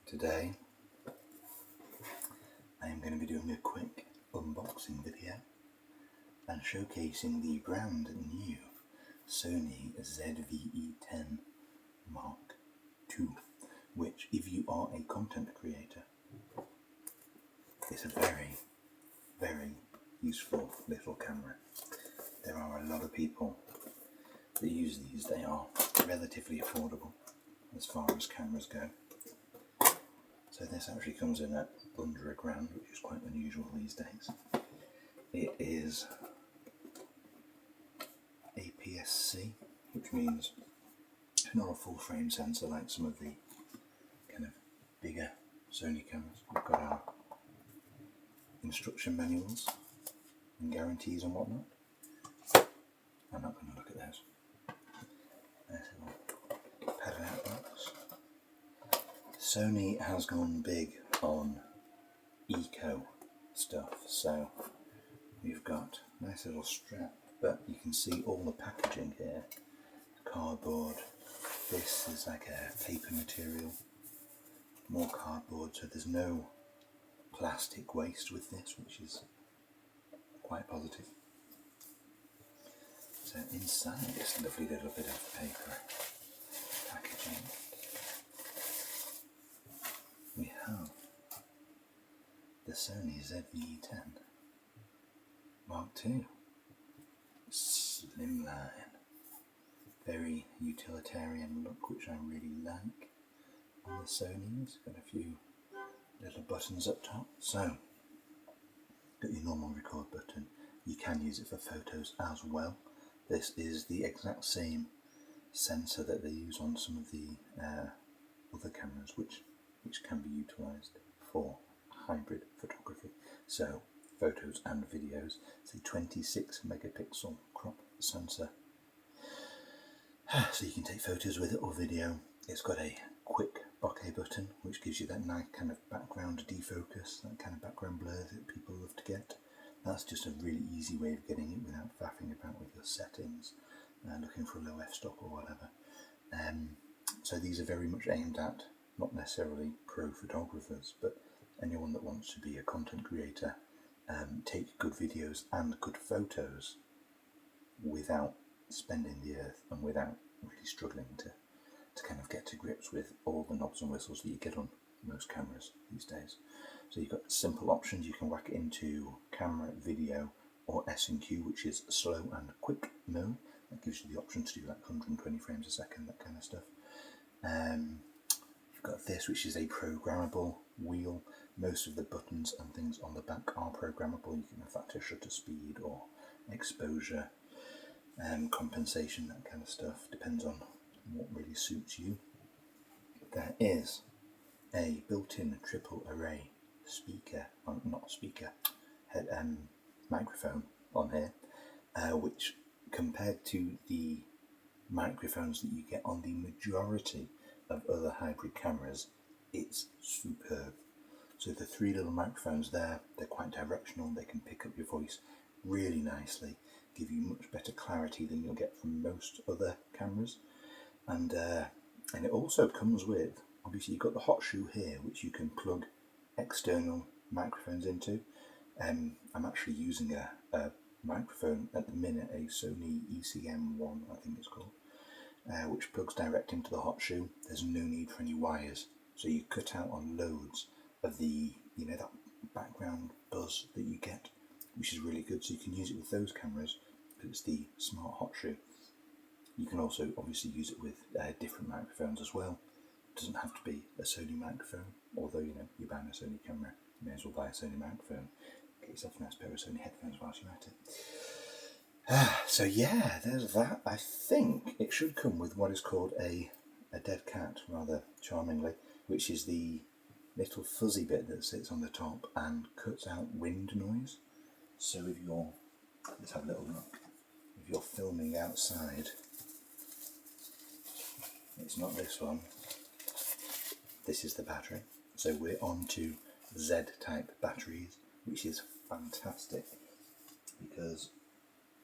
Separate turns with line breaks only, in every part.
Today I am going to be doing a quick unboxing video and showcasing the brand new Sony ZV-E10 Mark II, which, if you are a content creator, is a very, very useful little camera. There are a lot of people that use these. They are relatively affordable as far as cameras go. So this actually comes in at under £1, which is quite unusual these days. It is APS-C, which means it's not a full frame sensor like some of the kind of bigger Sony cameras. We've got our instruction manuals and guarantees and whatnot. I'm not going to look at those. There's a little padded out box. Sony has gone big on eco stuff, so we've got a nice little strap, but you can see all the packaging here. Cardboard. This is like a paper material, more cardboard, so there's no plastic waste with this, which is quite positive. So inside this lovely little bit of paper packaging, we have the Sony ZV-E10 Mark II Slimline. Very utilitarian look, which I really like on the Sonys. Got a few little buttons up top. So, got your normal record button. You can use it for photos as well. This is the exact same sensor that they use on some of the other cameras, which can be utilised for hybrid photography. So photos and videos. It's a 26 megapixel crop sensor. So you can take photos with it or video. It's got a quick bokeh button, which gives you that nice kind of background defocus, that kind of background blur that people love to get. That's just a really easy way of getting it without faffing about with your settings, looking for a low f-stop or whatever. So these are very much aimed at not necessarily pro photographers, but anyone that wants to be a content creator, take good videos and good photos without spending the earth and without really struggling to kind of get to grips with all the knobs and whistles that you get on most cameras these days. So you've got simple options. You can whack it into camera, video, or S&Q, which is slow and quick mode. That gives you the option to do like 120 frames a second, that kind of stuff. You've got this, which is a programmable wheel. Most of the buttons and things on the back are programmable. You can affect shutter speed or exposure, compensation, that kind of stuff. Depends on what really suits you. There is a built-in triple array speaker, well, not speaker, microphone on here, which compared to the microphones that you get on the majority of other hybrid cameras, it's superb. So the three little microphones there, they're quite directional. They can pick up your voice really nicely, give you much better clarity than you'll get from most other cameras. And it also comes with, obviously you've got the hot shoe here, which you can plug external microphones into. I'm actually using a microphone at the minute, a Sony ECM1, I think it's called, which plugs direct into the hot shoe. There's no need for any wires, so you cut out on loads of the, that background buzz that you get, which is really good. So you can use it with those cameras, because it's the smart hot shoe. You can also obviously use it with different microphones as well. It doesn't have to be a Sony microphone, although you're buying a Sony camera, you may as well buy a Sony microphone. Get yourself a nice pair of Sony headphones whilst you're at it. So yeah, there's that. I think it should come with what is called a dead cat, rather charmingly, which is the little fuzzy bit that sits on the top and cuts out wind noise. So if you're, let's have a little look, if you're filming outside, it's not this one, this is the battery. So we're on to Z-type batteries, which is fantastic, because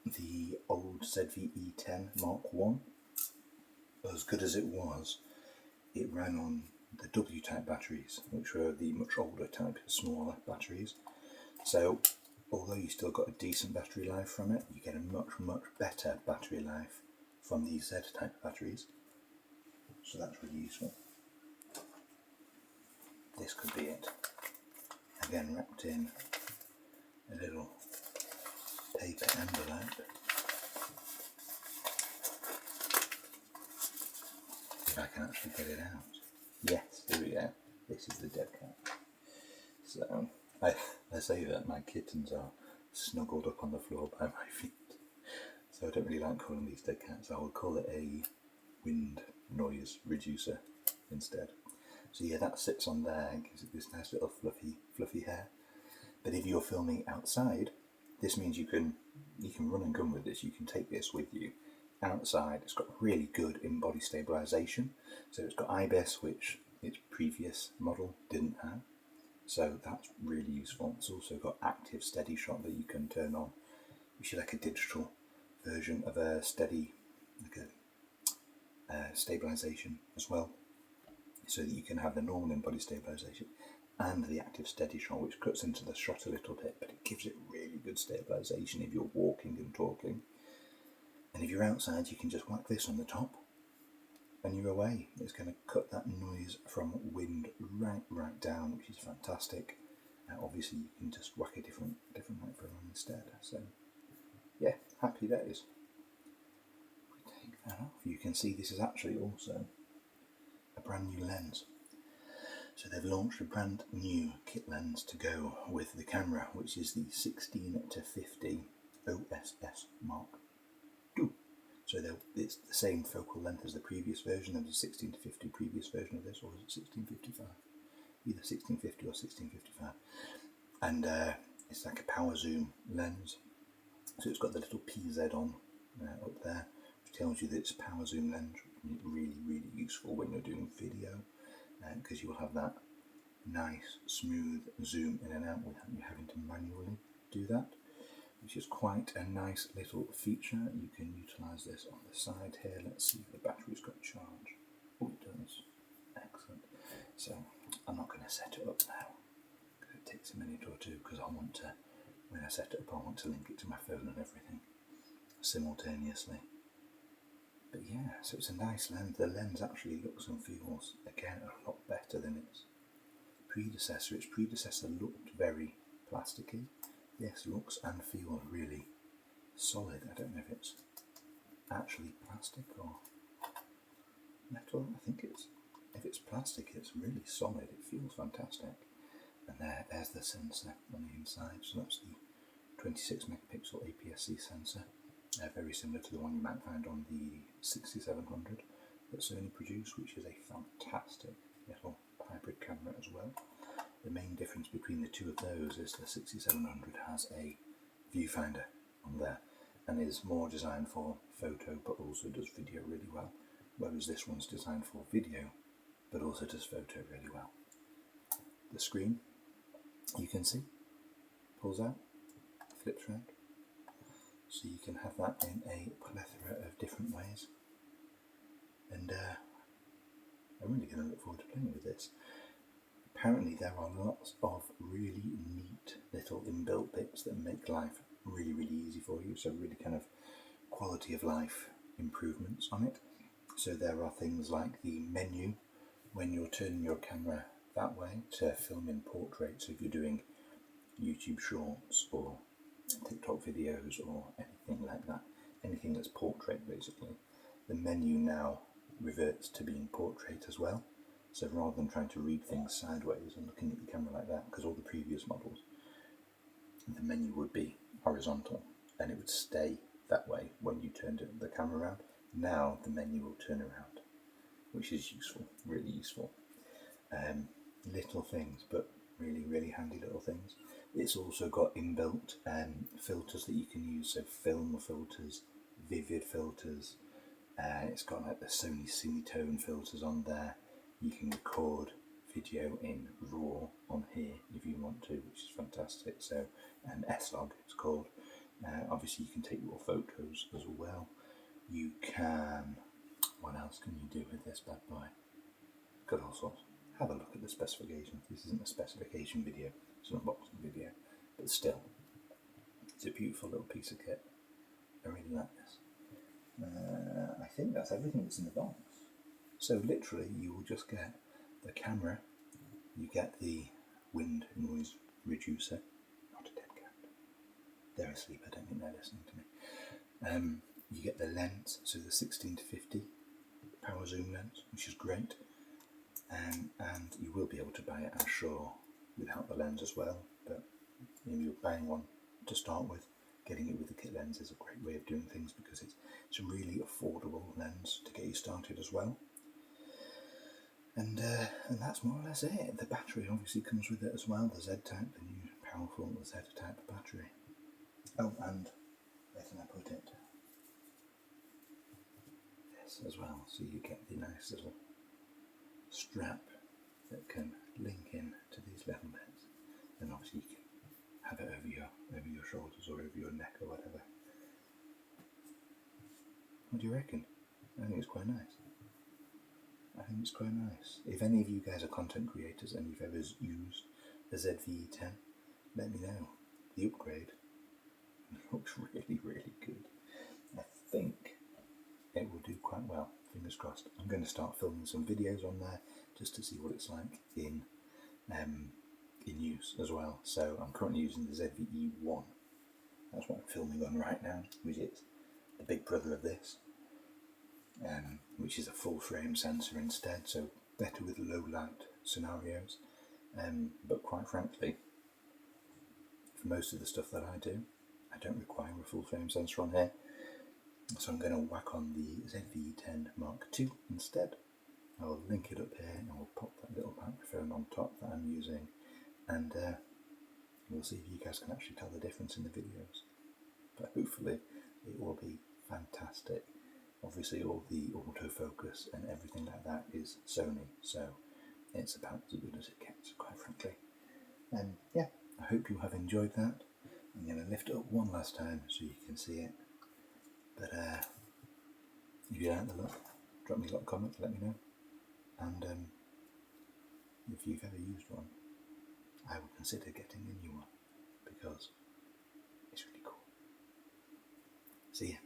the old ZV-E10 Mark I, as good as it was, it ran on the W-type batteries, which were the much older type, smaller batteries. So although you still got a decent battery life from it, you get a much better battery life from these Z-type batteries. So that's really useful. This could be it. Again, wrapped in a little paper envelope. If I can actually get it out. Yes, here we go. This is the dead cat. So I say that my kittens are snuggled up on the floor by my feet. So I don't really like calling these dead cats. I will call it a wind noise reducer instead. So yeah, that sits on there and gives it this nice little fluffy hair. But if you're filming outside, this means you can run and gun with this. You can take this with you outside. It's got really good in-body stabilisation. So it's got IBIS, which its previous model didn't have. So that's really useful. It's also got active steady shot that you can turn on, which is like a digital version of a steady, like a stabilisation as well. So that you can have the normal in-body stabilisation and the active steady shot, which cuts into the shot a little bit, but it gives it really good stabilisation if you're walking and talking. And if you're outside, you can just whack this on the top and you're away. It's going to cut that noise from wind right down, which is fantastic. Obviously you can just whack a different microphone instead. So yeah, happy days. We take that off. You can see this is actually also a brand new lens. So they've launched a brand new kit lens to go with the camera, which is the 16-50 OSS Mark II. So it's the same focal length as the previous version of the 16-50 previous version of this, or is it 1655? Either 1650 or 1655. And it's like a power zoom lens. So it's got the little PZ on up there, which tells you that it's a power zoom lens. Really useful when you're doing video, because you will have that nice smooth zoom in and out without you having to manually do that, which is quite a nice little feature. You can utilise this on the side here. Let's see if the battery's got charge. Oh, it does. Excellent. So I'm not going to set it up now, because it takes a minute or two, because I want to, when I set it up, I want to link it to my phone and everything simultaneously. But yeah, so it's a nice lens. The lens actually looks and feels, again, a lot better than its predecessor. Its predecessor looked very plasticky. This looks and feels really solid. I don't know if it's actually plastic or metal. I think if it's plastic, it's really solid. It feels fantastic. And there's the sensor on the inside. So that's the 26 megapixel APS-C sensor. Very similar to the one you might find on the 6700 that Sony produced, which is a fantastic little hybrid camera as well. The main difference between the two of those is the 6700 has a viewfinder on there and is more designed for photo but also does video really well, whereas this one's designed for video but also does photo really well. The screen, you can see, pulls out, flips around, so you can have that in a plethora of different ways, and I'm really going to look forward to playing with this. Apparently there are lots of really neat little inbuilt bits that make life really easy for you, so really kind of quality of life improvements on it. So there are things like the menu when you're turning your camera that way to film in portrait. So if you're doing YouTube shorts or TikTok videos or anything like that, anything that's portrait basically, the menu now reverts to being portrait as well. So rather than trying to read things sideways and looking at the camera like that, because all the previous models, the menu would be horizontal and it would stay that way when you turned the camera around. Now the menu will turn around, which is useful, really useful. Little things, but really handy little things. It's also got inbuilt filters that you can use, so film filters, vivid filters. It's got like the Sony Cinematone filters on there. You can record video in RAW on here if you want to, which is fantastic. So S-Log it's called. Obviously you can take your photos as well. You can, what else can you do with this bad boy? Got all sorts. have a look at the specifications. This isn't a specification video, it's an unboxing video, but still, it's a beautiful little piece of kit. I really like this. I think that's everything that's in the box. So literally you will just get the camera, you get the wind noise reducer, not a dead cat, they're asleep, I don't think they're listening to me. You get the lens, so the 16 to 50 power zoom lens, which is great, and you will be able to buy it, I'm sure, without the lens as well, but if you're buying one to start with, getting it with the kit lens is a great way of doing things because it's a really affordable lens to get you started as well. And that's more or less it. The battery obviously comes with it as well, the Z-type, the new powerful Z-type battery. Oh, and where can I put it? This as well, so you get the nice little strap that can link in to these little bits, and obviously you can have it over your shoulders or over your neck or whatever. What do you reckon? I think it's quite nice. I think it's quite nice. If any of you guys are content creators and you've ever used the ZV-E10, let me know. The upgrade looks really, really good. I think it will do quite well, fingers crossed. I'm going to start filming some videos on there just to see what it's like in use as well. So I'm currently using the ZV-E1. That's what I'm filming on right now, which is the big brother of this, which is a full frame sensor instead, so better with low light scenarios. But quite frankly, for most of the stuff that I do, I don't require a full frame sensor on here. So I'm going to whack on the ZV-E10 Mark II instead. I'll link it up here and we'll pop that little microphone on top that I'm using, and we'll see if you guys can actually tell the difference in the videos. But hopefully it will be fantastic. Obviously all the autofocus and everything like that is Sony, so it's about as good as it gets, quite frankly. And yeah, I hope you have enjoyed that. I'm going to lift it up one last time so you can see it. But if you like the look, drop me a little comment to let me know. And if you've ever used one, I would consider getting a new one because it's really cool. See ya.